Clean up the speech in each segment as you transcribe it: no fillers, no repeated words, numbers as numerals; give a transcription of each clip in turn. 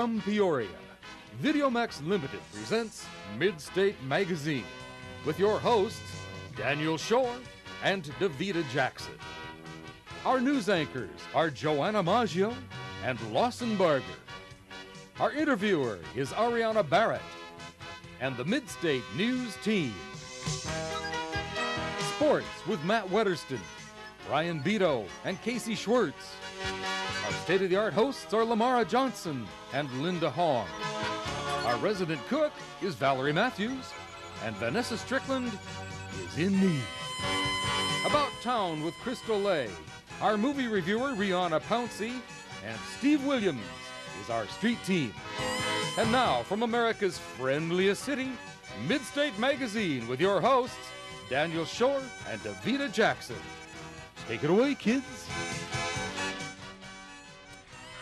From Peoria, Videomax Limited presents Midstate Magazine with your hosts, Daniel Shore and Davita Jackson. Our news anchors are Joanna Maggio and Lawson Barger. Our interviewer is Ariana Barrett and the Midstate News team. Sports with Matt Wedderston, Ryan Beto, and Casey Schwartz. Our state-of-the-art hosts are Lamara Johnson and Linda Hong. Our resident cook is Valerie Matthews, and Vanessa Strickland is in need. About Town with Crystal Lay. Our movie reviewer, Rihanna Pouncey, and Steve Williams is our street team. And now, from America's friendliest city, Midstate Magazine with your hosts, Daniel Shore and Davita Jackson. Take it away, kids.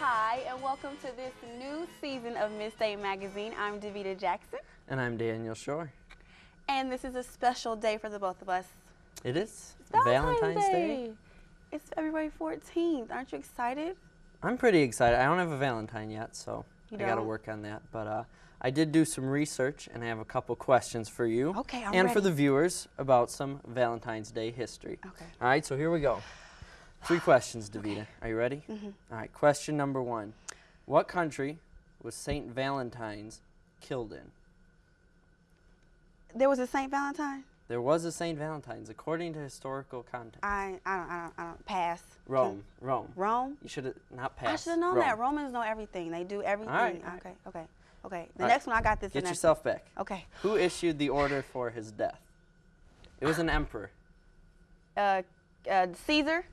Hi, and welcome to this new season of Midstate Magazine. I'm Davita Jackson. And I'm Daniel Shore. And this is a special day for the both of us. It is It's Valentine's Day. It's February 14th. Aren't you excited? I'm pretty excited. I don't have a Valentine yet, so You I got to don't? work on that. But I did do some research, and I have a couple questions for you. Okay, I'm And for ready. the viewers about some Valentine's Day history. Okay. All right, so here we go. 3 questions, Davita. Are you ready? Mm-hmm. All right, question number 1. What country was St. Valentine's killed in? There was a St. Valentine? There was a St. Valentine's, according to historical context. I don't pass. Rome. Rome? You should have not passed. I should have known Rome. that. Romans know everything. They do everything. All right. Okay. The All next right. one, I got this. Get the next yourself back. one. Okay. Who issued the order for his death? It was an emperor. Caesar?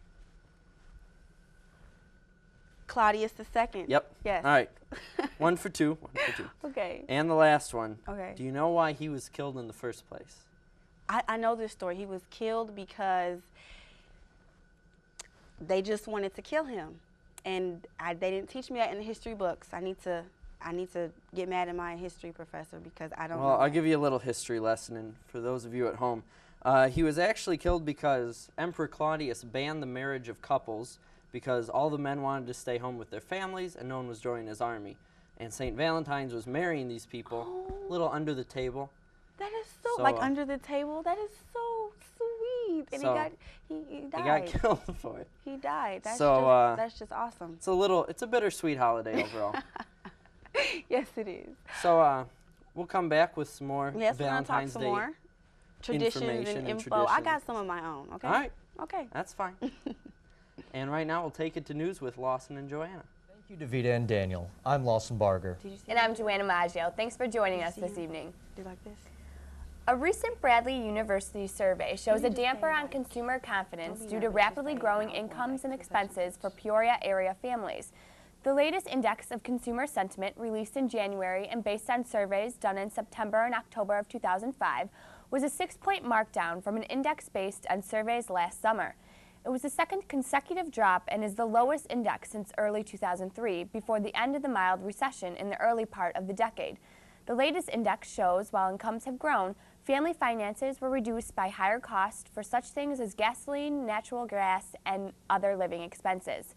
Claudius II. Yep. Yes. All right. 1 for 2. 1 for 2. Okay. And the last one. Okay. Do you know why he was killed in the first place? I know this story. He was killed because they just wanted to kill him, and they didn't teach me that in the history books. I need to get mad at my history professor because I don't know. Well, I'll that. give you a little history lesson, and for those of you at home, he was actually killed because Emperor Claudius banned the marriage of couples because all the men wanted to stay home with their families and no one was joining his army. And St. Valentine's was marrying these people a little under the table. That is so, So, like under the table. That is so sweet. And so he He died. got killed for it. He died. That's So, that's just awesome. It's a bittersweet holiday overall. Yes, it is. So we'll come back with some more Yes, we're gonna talk Valentine's some Day more traditions information and and info. I tradition. got some of my own. Okay. All right, Okay. that's fine. And right now we'll take it to news with Lawson and Joanna. Thank you, Davita and Daniel. I'm Lawson Barger. Did you see And I'm Joanna Maggio. Thanks for joining us see this him? evening. Do like this? A recent Bradley University survey shows a Maybe just damper say, on like, consumer confidence don't be due to nervous, just rapidly say, growing "No, incomes and like, expenses for Peoria area families. The latest index of consumer sentiment, released in January and based on surveys done in September and October of 2005, was a 6-point markdown from an index based on surveys last summer. It was the second consecutive drop and is the lowest index since early 2003, before the end of the mild recession in the early part of the decade. The latest index shows while incomes have grown, family finances were reduced by higher costs for such things as gasoline, natural gas, and other living expenses.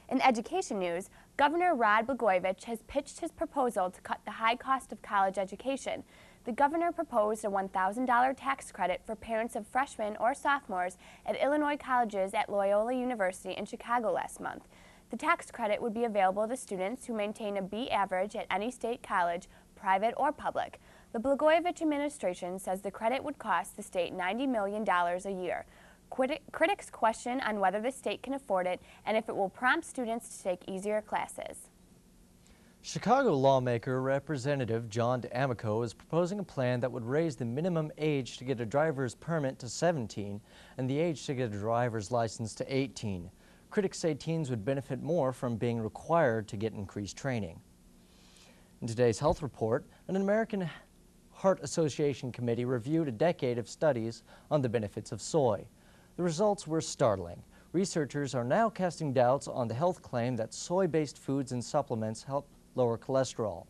In education news, Governor Rod Blagojevich has pitched his proposal to cut the high cost of college education. The governor proposed a $1,000 tax credit for parents of freshmen or sophomores at Illinois colleges at Loyola University in Chicago last month. The tax credit would be available to students who maintain a B average at any state college, private or public. The Blagojevich administration says the credit would cost the state $90 million a year. Critics question on whether the state can afford it and if it will prompt students to take easier classes. Chicago lawmaker Representative John D'Amico is proposing a plan that would raise the minimum age to get a driver's permit to 17 and the age to get a driver's license to 18. Critics say teens would benefit more from being required to get increased training. In today's health report, an American Heart Association committee reviewed a decade of studies on the benefits of soy. The results were startling. Researchers are now casting doubts on the health claim that soy-based foods and supplements help lower cholesterol.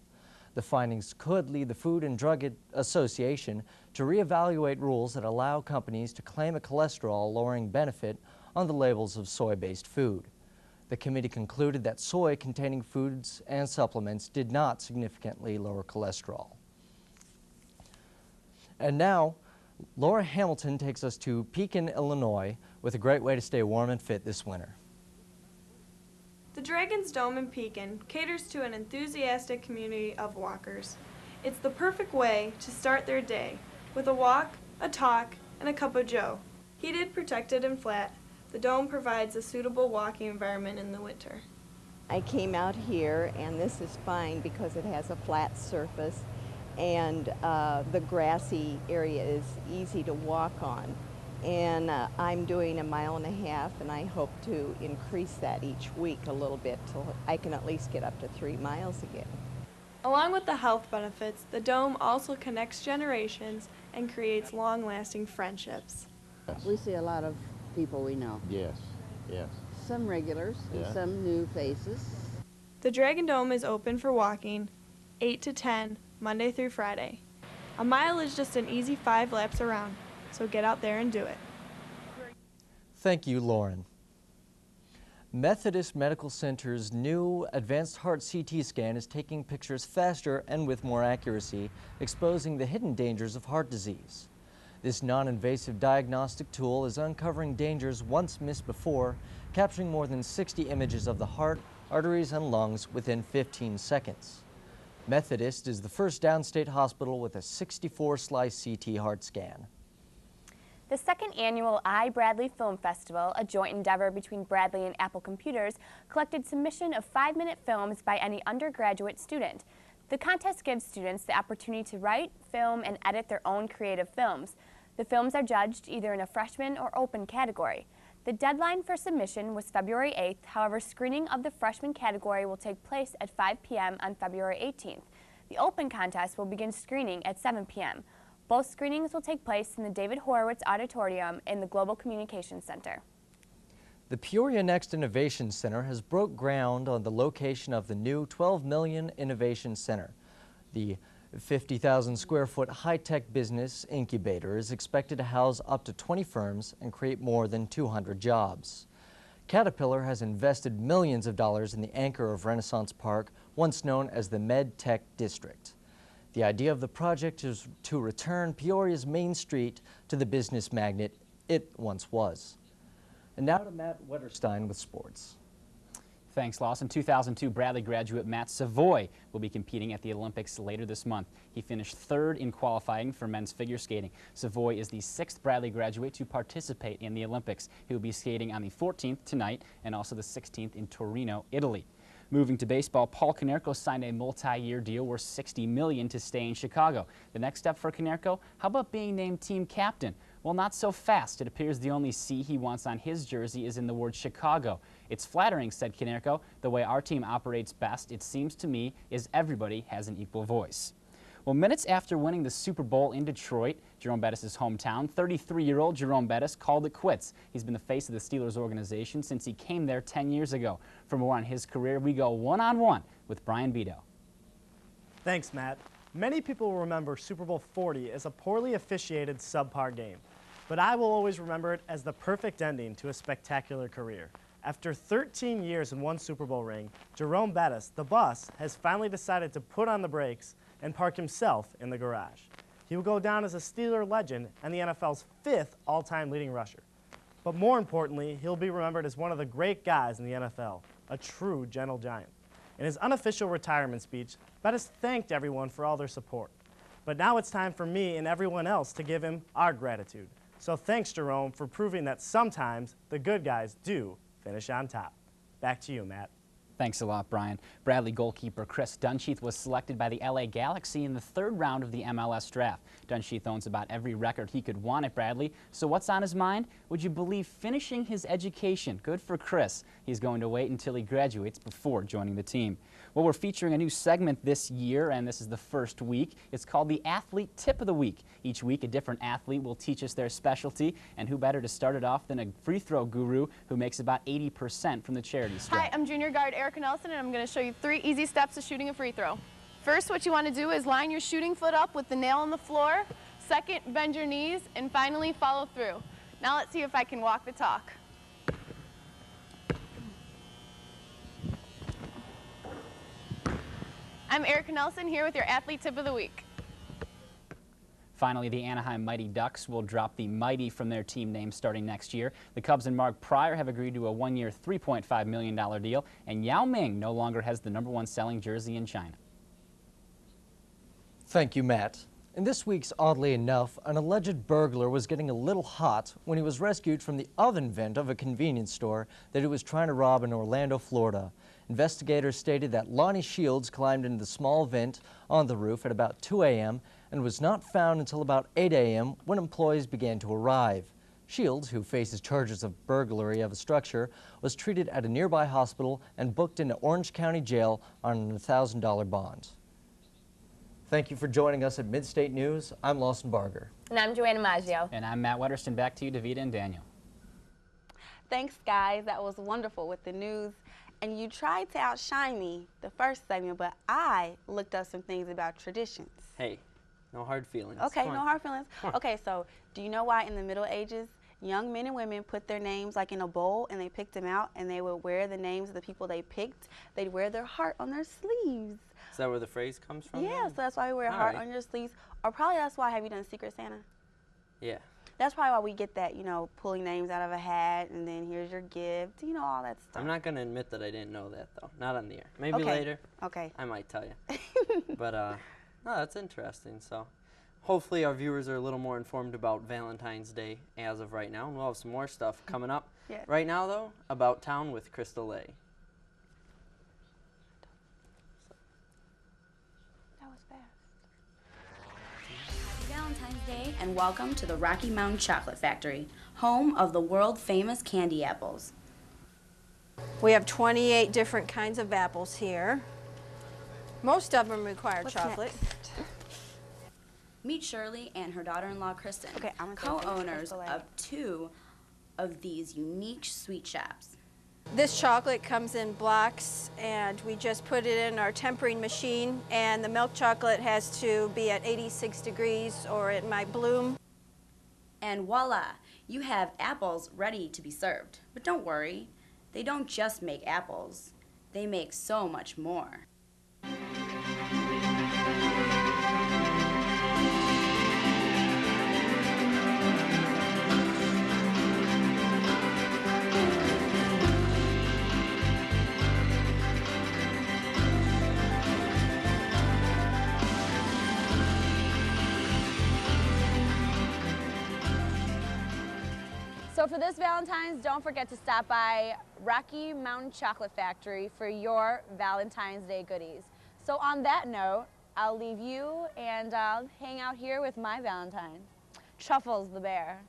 The findings could lead the Food and Drug Association to reevaluate rules that allow companies to claim a cholesterol-lowering benefit on the labels of soy-based food. The committee concluded that soy containing foods and supplements did not significantly lower cholesterol. And now, Laura Hamilton takes us to Pekin, Illinois, with a great way to stay warm and fit this winter. The Dragon's Dome in Pekin caters to an enthusiastic community of walkers. It's the perfect way to start their day with a walk, a talk, and a cup of joe. Heated, protected, and flat, the dome provides a suitable walking environment in the winter. I came out here, and this is fine because it has a flat surface, and the grassy area is easy to walk on. And I'm doing 1.5 miles, and I hope to increase that each week a little bit till I can at least get up to 3 miles again. Along with the health benefits, the dome also connects generations and creates long-lasting friendships. We see a lot of people we know. Yes, yes. Some regulars and some new faces. The Dragon Dome is open for walking 8 to 10, Monday through Friday. A mile is just an easy 5 laps around, so get out there and do it. Thank you, Lauren. Methodist Medical Center's new advanced heart CT scan is taking pictures faster and with more accuracy, exposing the hidden dangers of heart disease. This non-invasive diagnostic tool is uncovering dangers once missed before, capturing more than 60 images of the heart, arteries, and lungs within 15 seconds. Methodist is the first downstate hospital with a 64-slice CT heart scan. The second annual iBradley Film Festival, a joint endeavor between Bradley and Apple Computers, collected submission of 5-minute films by any undergraduate student. The contest gives students the opportunity to write, film, and edit their own creative films. The films are judged either in a freshman or open category. The deadline for submission was February 8th, however, screening of the freshman category will take place at 5 p.m. on February 18th. The open contest will begin screening at 7 p.m. Both screenings will take place in the David Horowitz Auditorium in the Global Communications Center. The Peoria Next Innovation Center has broke ground on the location of the new $12 million Innovation Center. The 50,000 square foot high-tech business incubator is expected to house up to 20 firms and create more than 200 jobs. Caterpillar has invested millions of dollars in the anchor of Renaissance Park, once known as the Med Tech District. The idea of the project is to return Peoria's Main Street to the business magnet it once was. And now to Matt Wetterstein with sports. Thanks, Lawson. 2002 Bradley graduate Matt Savoy will be competing at the Olympics later this month. He finished 3rd in qualifying for men's figure skating. Savoy is the 6th Bradley graduate to participate in the Olympics. He will be skating on the 14th tonight and also the 16th in Torino, Italy. Moving to baseball, Paul Konerko signed a multi-year deal worth $60 million to stay in Chicago. The next step for Konerko, how about being named team captain? Well, not so fast. It appears the only C he wants on his jersey is in the word Chicago. It's flattering, said Konerko. The way our team operates best, it seems to me, is everybody has an equal voice. Well, minutes after winning the Super Bowl in Detroit, Jerome Bettis' hometown, 33-year-old Jerome Bettis called it quits. He's been the face of the Steelers organization since he came there 10 years ago. For more on his career, we go one-on-one with Brian Beto. Thanks, Matt. Many people will remember Super Bowl 40 as a poorly officiated subpar game, but I will always remember it as the perfect ending to a spectacular career. After 13 years and 1 Super Bowl ring, Jerome Bettis, the bus, has finally decided to put on the brakes and park himself in the garage. He will go down as a Steeler legend and the NFL's 5th all-time leading rusher. But more importantly, he'll be remembered as one of the great guys in the NFL, a true gentle giant. In his unofficial retirement speech, Bettis thanked everyone for all their support. But now it's time for me and everyone else to give him our gratitude. So thanks, Jerome, for proving that sometimes the good guys do finish on top. Back to you, Matt. Thanks a lot, Brian. Bradley goalkeeper Chris Dunsheth was selected by the LA Galaxy in the 3rd round of the MLS draft. Dunsheth owns about every record he could want at Bradley. So what's on his mind? Would you believe finishing his education? Good for Chris. He's going to wait until he graduates before joining the team. Well, we're featuring a new segment this year, and this is the first week. It's called the Athlete Tip of the Week. Each week, a different athlete will teach us their specialty, and who better to start it off than a free throw guru who makes about 80% from the charity stripe. Hi, I'm junior guard Erica Nelson, and I'm going to show you 3 easy steps to shooting a free throw. First, what you want to do is line your shooting foot up with the nail on the floor. Second, bend your knees, and finally, follow through. Now let's see if I can walk the talk. I'm Erica Nelson here with your Athlete Tip of the Week. Finally, the Anaheim Mighty Ducks will drop the Mighty from their team name starting next year. The Cubs and Mark Pryor have agreed to a one-year, $3.5 million deal, and Yao Ming no longer has the #1 selling jersey in China. Thank you, Matt. In this week's Oddly Enough, an alleged burglar was getting a little hot when he was rescued from the oven vent of a convenience store that he was trying to rob in Orlando, Florida. Investigators stated that Lonnie Shields climbed into the small vent on the roof at about 2 a.m. and was not found until about 8 a.m. when employees began to arrive. Shields, who faces charges of burglary of a structure, was treated at a nearby hospital and booked into Orange County Jail on a $1,000 bond. Thank you for joining us at Midstate News. I'm Lawson Barger. And I'm Joanna Maggio. And I'm Matt Wetterston. Back to you, Davida and Daniel. Thanks, guys. That was wonderful with the news. And you tried to outshine me the first segment, but I looked up some things about traditions. Hey, no hard feelings. Okay, no hard feelings. Okay, so do you know why in the Middle Ages, young men and women put their names like in a bowl and they picked them out and they would wear the names of the people they picked? They'd wear their heart on their sleeves. Is that where the phrase comes from? Yeah, so that's why we wear a heart on your sleeves. Or probably that's why, have you done Secret Santa? Yeah. That's probably why we get that, you know, pulling names out of a hat and then here's your gift, you know, all that stuff. I'm not going to admit that I didn't know that, though. Not on the air. Maybe later. Okay. I might tell you. But, no, that's interesting. So hopefully our viewers are a little more informed about Valentine's Day as of right now. And we'll have some more stuff coming up. Yes. Right now, though, About Town with Crystal Lay. Valentine's Day and welcome to the Rocky Mountain Chocolate Factory, home of the world-famous candy apples. We have 28 different kinds of apples here. Most of them require chocolate. Next? Meet Shirley and her daughter-in-law Kristen, Okay, I'm gonna co-owners of 2 of these unique sweet shops. This chocolate comes in blocks and we just put it in our tempering machine, and the milk chocolate has to be at 86 degrees or it might bloom. And voila, you have apples ready to be served. But don't worry, they don't just make apples, they make so much more. So for this Valentine's, don't forget to stop by Rocky Mountain Chocolate Factory for your Valentine's Day goodies. So on that note, I'll leave you and I'll hang out here with my Valentine, Truffles the bear.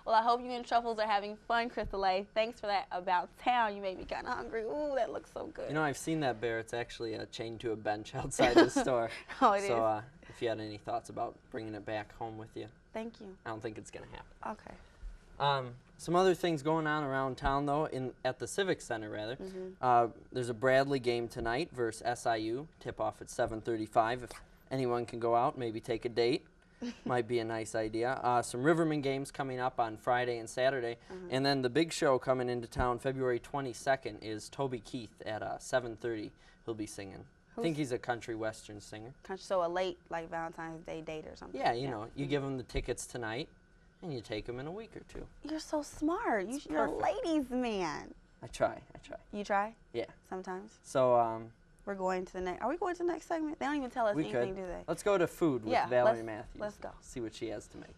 Well, I hope you and Truffles are having fun, Crystal A. Thanks for that About Town. You made me kind of hungry. Ooh, that looks so good. You know, I've seen that bear. It's actually chained to a bench outside the store. Oh, it is. So if you had any thoughts about bringing it back home with you. Thank you. I don't think it's going to happen. Okay. Some other things going on around town, though, at the Civic Center, rather. There's a Bradley game tonight versus SIU. Tip-off at 7:35. If anyone can go out, maybe take a date. Might be a nice idea. Some Riverman games coming up on Friday and Saturday. And then the big show coming into town February 22nd is Toby Keith at 7:30. He'll be singing. I think he's a country western singer. So a late, like, Valentine's Day date or something. Yeah, you know, you give him the tickets tonight, and you take them in a week or 2. You're so smart. You're a ladies' man. I try. You try? Yeah. Sometimes? So, we're going to the next. Are we going to the next segment? They don't even tell us anything, do they? Let's go to food with Valerie Matthews. Let's go. See what she has to make.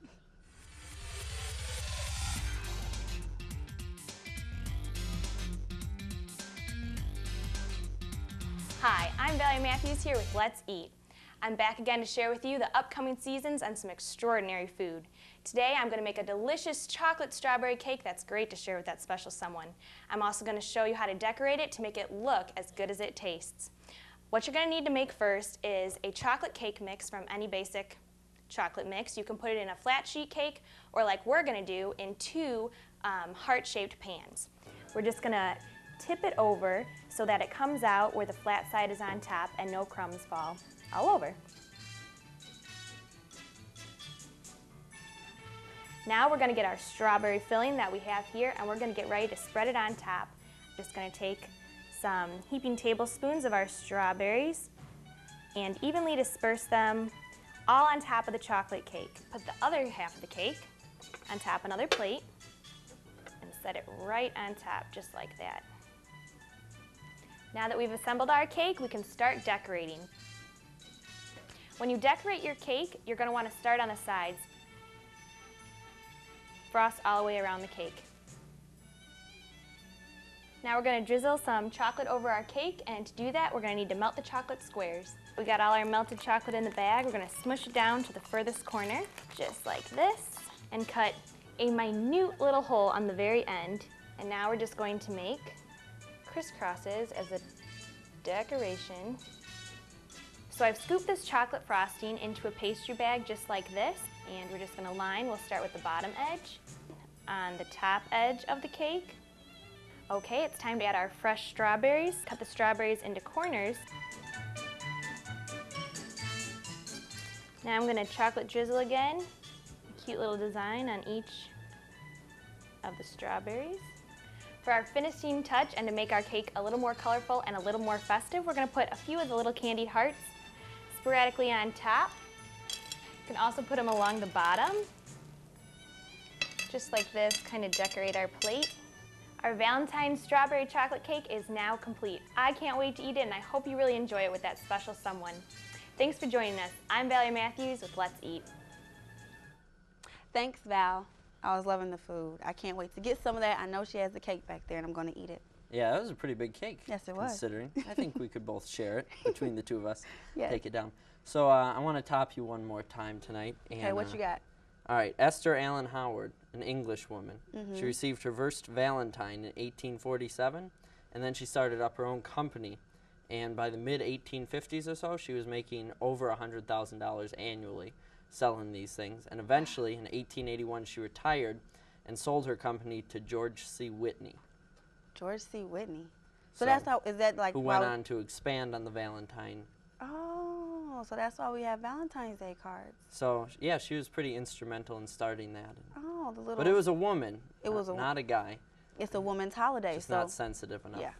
Hi, I'm Valerie Matthews here with Let's Eat. I'm back again to share with you the upcoming seasons and some extraordinary food. Today I'm going to make a delicious chocolate strawberry cake that's great to share with that special someone. I'm also going to show you how to decorate it to make it look as good as it tastes. What you're going to need to make first is a chocolate cake mix from any basic chocolate mix. You can put it in a flat sheet cake, or like we're going to do, in 2 heart-shaped pans. We're just going to tip it over so that it comes out where the flat side is on top and no crumbs fall all over. Now we're going to get our strawberry filling that we have here, and we're going to get ready to spread it on top. I'm just going to take some heaping tablespoons of our strawberries and evenly disperse them all on top of the chocolate cake. Put the other half of the cake on top another plate and set it right on top, just like that. Now that we've assembled our cake, we can start decorating. When you decorate your cake, you're going to want to start on the sides. Frost all the way around the cake. Now we're going to drizzle some chocolate over our cake, and to do that, we're going to need to melt the chocolate squares. We got all our melted chocolate in the bag. We're going to smush it down to the furthest corner, just like this, and cut a minute little hole on the very end. And now we're just going to make crisscrosses as a decoration. So I've scooped this chocolate frosting into a pastry bag just like this, and we're just going to line. We'll start with the bottom edge on the top edge of the cake. Okay, it's time to add our fresh strawberries. Cut the strawberries into corners. Now I'm going to chocolate drizzle again. A cute little design on each of the strawberries. For our finishing touch and to make our cake a little more colorful and a little more festive, we're going to put a few of the little candied hearts sporadically on top. You can also put them along the bottom. Just like this, kind of decorate our plate. Our Valentine's strawberry chocolate cake is now complete. I can't wait to eat it, and I hope you really enjoy it with that special someone. Thanks for joining us. I'm Valerie Matthews with Let's Eat. Thanks, Val. I was loving the food. I can't wait to get some of that. I know she has the cake back there, and I'm going to eat it. Yeah, that was a pretty big cake. Yes, it was. Considering. I think we could both share it between the two of us. Yes. Take it down. So I want to top you one more time tonight. Okay, what you got? All right, Esther Allen Howard, an English woman. She received her first Valentine in 1847, and then she started up her own company. And by the mid-1850s or so, she was making over $100,000 annually selling these things. And eventually, in 1881, she retired and sold her company to George C. Whitney. George C. Whitney. So that's how, is that like... Who went on to expand on the Valentine. Oh, so that's why we have Valentine's Day cards. So, yeah, she was pretty instrumental in starting that. Oh, the little... But it was a woman. It was not a guy. It's a woman's holiday, Just so... not sensitive enough. Yeah.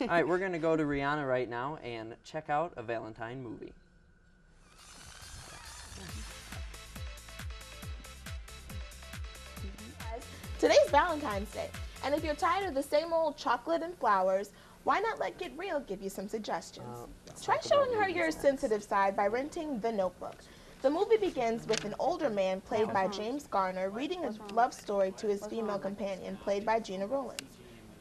All right, we're going to go to Rihanna right now and check out a Valentine movie. Today's Valentine's Day, and if you're tired of the same old chocolate and flowers, why not let Get Real give you some suggestions? Try showing her your sensitive side by renting The Notebook. The movie begins with an older man, played by James Garner, reading a love story to his female companion, played by Gina Rowlands.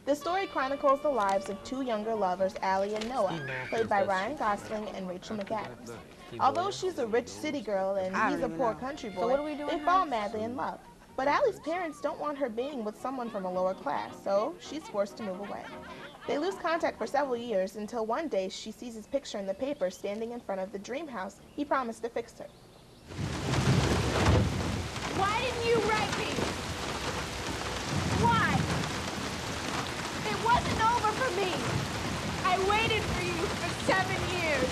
The story chronicles the lives of two younger lovers, Allie and Noah, played by Ryan Gosling and Rachel McAdams. Although she's a rich city girl and he's a poor country boy, they fall madly in love. But Allie's parents don't want her being with someone from a lower class, so she's forced to move away. They lose contact for several years until one day she sees his picture in the paper standing in front of the dream house he promised to fix her. Why didn't you write me? Why? It wasn't over for me. I waited for you for 7 years.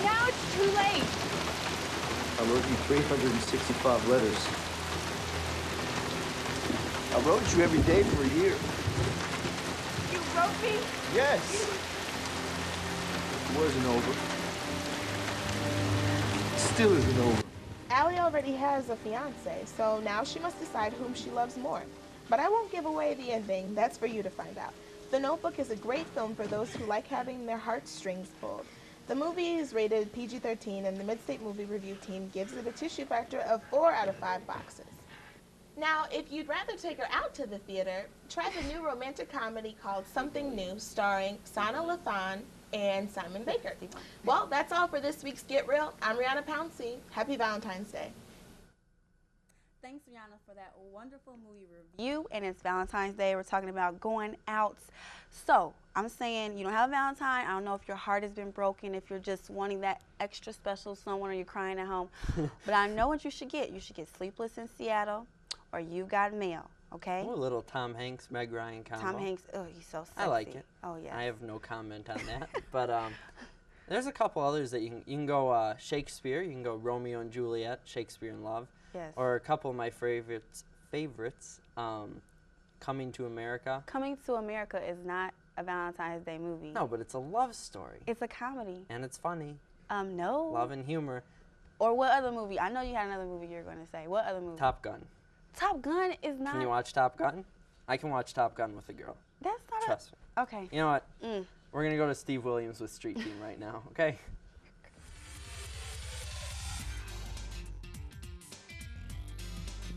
Now it's too late. I wrote you 365 letters. I wrote you every day for a year. You wrote me? Yes. It wasn't over. It still isn't over. Allie already has a fiance, so now she must decide whom she loves more. But I won't give away the ending. That's for you to find out. The Notebook is a great film for those who like having their heartstrings pulled. The movie is rated PG-13, and the Midstate Movie Review team gives it a tissue factor of 4 out of 5 boxes. Now, if you'd rather take her out to the theater, try the new romantic comedy called Something New, starring Sana Lathan and Simon Baker. Well, that's all for this week's Get Real. I'm Rihanna Pouncey. Happy Valentine's Day. Thanks, Rihanna, for that wonderful movie review. And it's Valentine's Day. We're talking about going out. So I'm saying you don't have a Valentine. I don't know if your heart has been broken, if you're just wanting that extra special someone, or you're crying at home. But I know what you should get. You should get Sleepless in Seattle, or You've Got Mail. Okay. Oh, a little Tom Hanks, Meg Ryan combo. Tom Hanks. Oh, he's so sexy. I like it. Oh yeah. I have no comment on that. But there's a couple others that you can go Shakespeare. You can go Romeo and Juliet, Shakespeare in Love. Yes. Or a couple of my favorites. Coming to America. Coming to America is not a Valentine's Day movie. No, but it's a love story. It's a comedy. And it's funny. No. Love and humor. Or what other movie? I know you had another movie you were going to say. What other movie? Top Gun. Top Gun is not... Can you watch Top Gun? I can watch Top Gun with a girl. That's not Trust me. Okay. You know what? We're going to go to Steve Williams with Street Team right now, okay?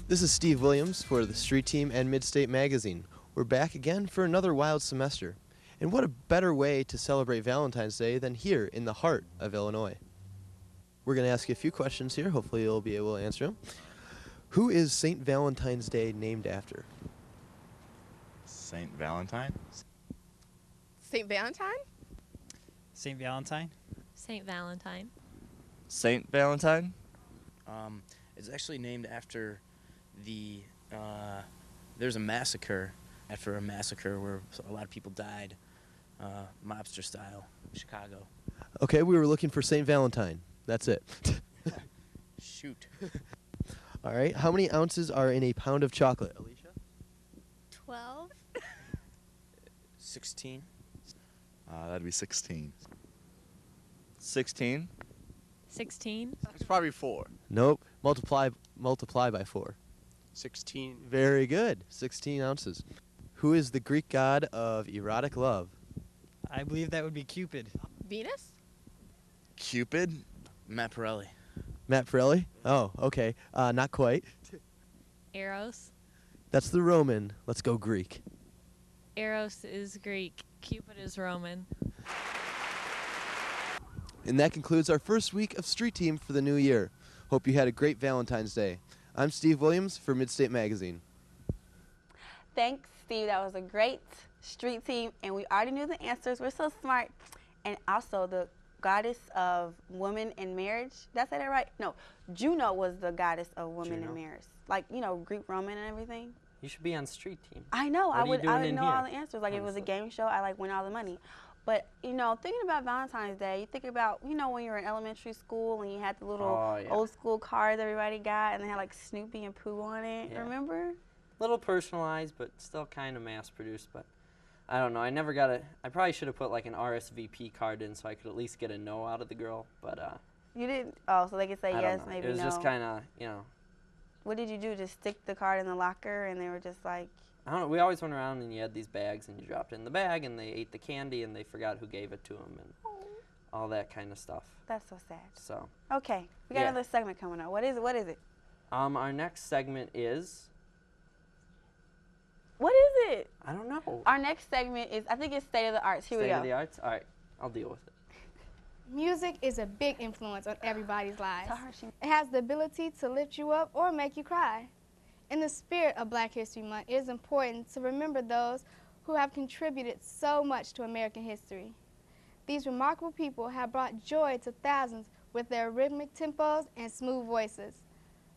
This is Steve Williams for the Street Team and Midstate Magazine. We're back again for another wild semester. And what a better way to celebrate Valentine's Day than here in the heart of Illinois. We're going to ask you a few questions here. Hopefully you'll be able to answer them. Who is St. Valentine's Day named after? St. Valentine? St. Valentine? St. Valentine? St. Valentine. St. Valentine? It's actually named after the, there's a massacre, after a massacre where a lot of people died, mobster style, Chicago. Okay, we were looking for St. Valentine. That's it. Shoot. All right, how many ounces are in a pound of chocolate, Alicia? 12. 16. That'd be 16. 16? 16. It's probably 4. Nope. Multiply by 4. 16. Very good. 16 ounces. Who is the Greek god of erotic love? I believe that would be Cupid. Venus? Cupid? Matt Pirelli. Matt Pirelli? Oh, okay. Not quite. Eros. That's the Roman. Let's go Greek. Eros is Greek. Cupid is Roman. And that concludes our first week of Street Team for the new year. Hope you had a great Valentine's Day. I'm Steve Williams for Midstate Magazine. Thanks, Steve. That was a great Street Team, and we already knew the answers. We're so smart. And also the goddess of women in marriage. Did I say that right? No, Juno was the goddess of women in marriage. Like, you know, Greek Roman and everything. You should be on Street Team. I know. I would know all the answers. Like, Honestly. if it was a game show, I win all the money. But, you know, thinking about Valentine's Day, you think about, you know, when you were in elementary school and you had the little old school cards everybody got and they had like Snoopy and Pooh on it. Yeah. Remember? Little personalized, but still kind of mass produced. But I don't know. I never got I probably should have put like an RSVP card in so I could at least get a no out of the girl. But you didn't? Oh, so they could say yes, maybe no. It was just kind of, you know. What did you do? Just stick the card in the locker and they were just like. I don't know. We always went around and you had these bags and you dropped it in the bag and they ate the candy and they forgot who gave it to them and all that kind of stuff. That's so sad. So. Okay, we got another segment coming up. What is it? What is it? Our next segment is. What is it? I don't know. Our next segment is, I think it's State of the Arts. Here we go. State of the Arts? All right, I'll deal with it. Music is a big influence on everybody's lives. It has the ability to lift you up or make you cry. In the spirit of Black History Month, it is important to remember those who have contributed so much to American history. These remarkable people have brought joy to thousands with their rhythmic tempos and smooth voices.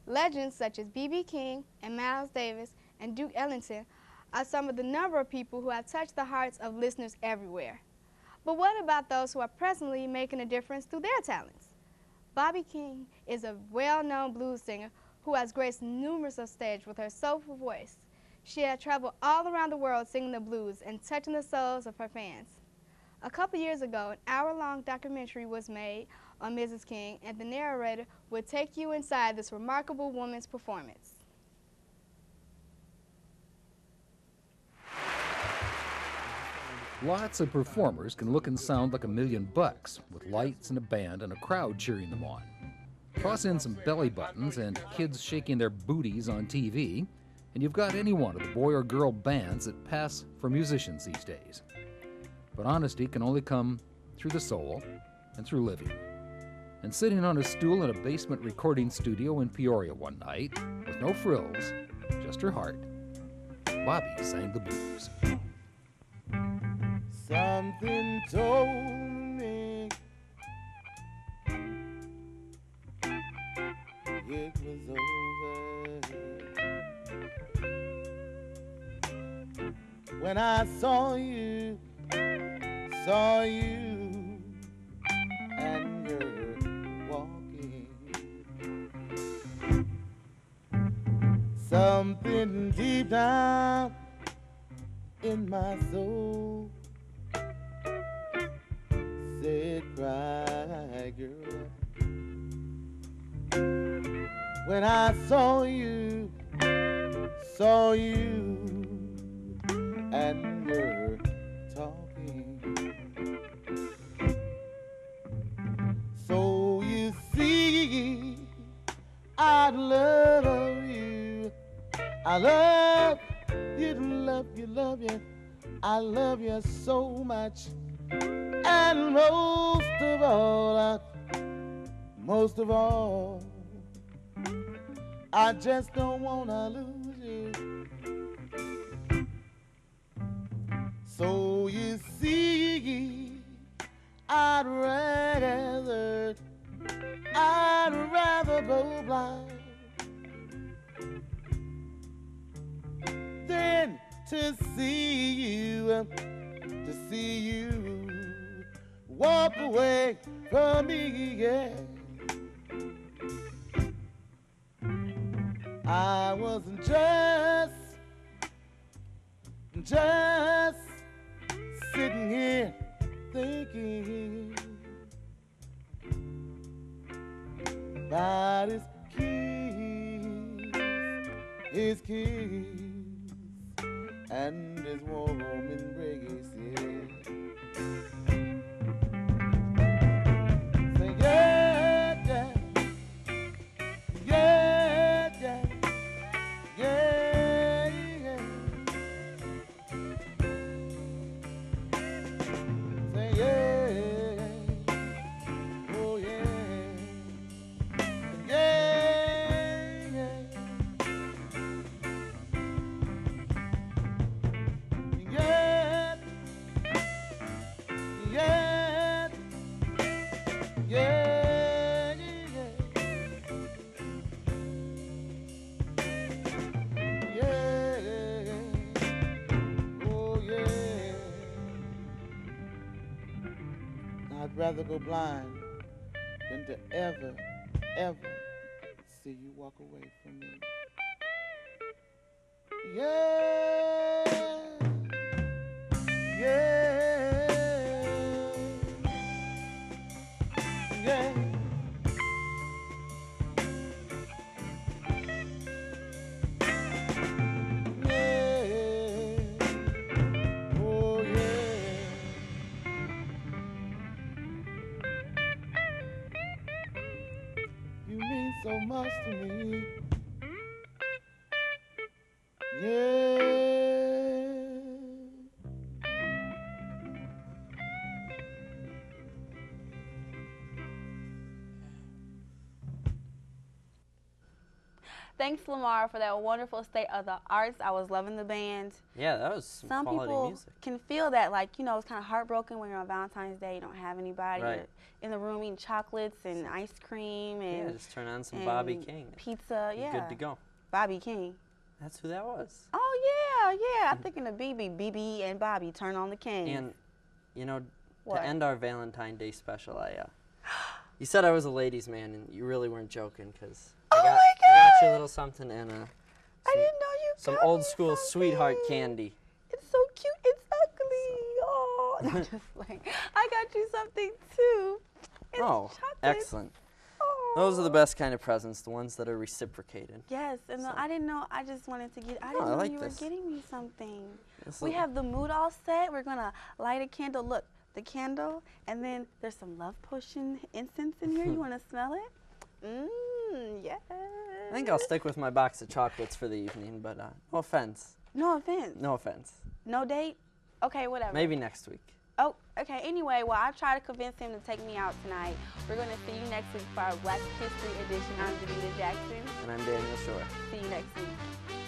Legends such as B.B. King and Miles Davis and Duke Ellington are some of the number of people who have touched the hearts of listeners everywhere. But what about those who are presently making a difference through their talents? Bobby King is a well-known blues singer who has graced numerous of stage with her soulful voice. She had traveled all around the world singing the blues and touching the souls of her fans. A couple years ago, an hour-long documentary was made on Mrs. King, and the narrator would take you inside this remarkable woman's performance. Lots of performers can look and sound like $1 million with lights and a band and a crowd cheering them on. Toss in some belly buttons and kids shaking their booties on TV, and you've got any one of the boy or girl bands that pass for musicians these days. But honesty can only come through the soul and through living. And sitting on a stool in a basement recording studio in Peoria one night, with no frills, just her heart, Bobby sang the blues. Something told me it was over when I saw you and you're walking. Something deep down in my soul did cry, girl. When I saw you, and you're talking. So you see, I love you. I love you, love you, love you. I love you so much. And most of all, I just don't wanna lose you. So you see, I'd rather go blind than to see you walk away from me, yeah. I wasn't just sitting here thinking about his kiss and his warm embrace, yeah. Say yeah, yeah, yeah, yeah, yeah, yeah. Say yeah, oh yeah, yeah, yeah. Yeah, yeah, yeah, yeah, oh yeah. I'd rather go blind than to ever see you walk away from me. Yeah, yeah, yeah. Yeah, oh yeah. You mean so much to me. Yeah. Thanks, Lamar, for that wonderful state of the arts. I was loving the band. Yeah, that was some quality people music. can feel that, like, you know, it's kind of heartbroken when you're on Valentine's Day, you don't have anybody. Right. You're in the room eating chocolates and ice cream and Yeah, just turn on some Bobby King. Pizza, You're yeah. good to go. Bobby King. That's who that was. Oh, yeah. I'm thinking of BB and Bobby, Turn on the King. And, you know, What? to end our Valentine's Day special, you said I was a ladies' man, and you really weren't joking, because I got you a little something and I didn't know you some got old me school something. sweetheart candy. It's so cute. It's ugly. Oh, no, just like I got you something too. It's chocolate. Excellent. Those are the best kind of presents, the ones that are reciprocated. Yes, and I didn't know. I just wanted to get. I Oh, didn't I know like you this. were getting me something. This We little- have the mood all set. We're gonna light a candle. Look, the candle, and then there's some love potion incense in here. You wanna smell it? Yeah. I think I'll stick with my box of chocolates for the evening, but no offense. No offense. No offense. No date? Okay, whatever. Maybe next week. Oh, okay. Anyway, well, I tried to convince him to take me out tonight. We're going to see you next week for our Black History Edition. I'm Davina Jackson. And I'm Daniel Shore. See you next week.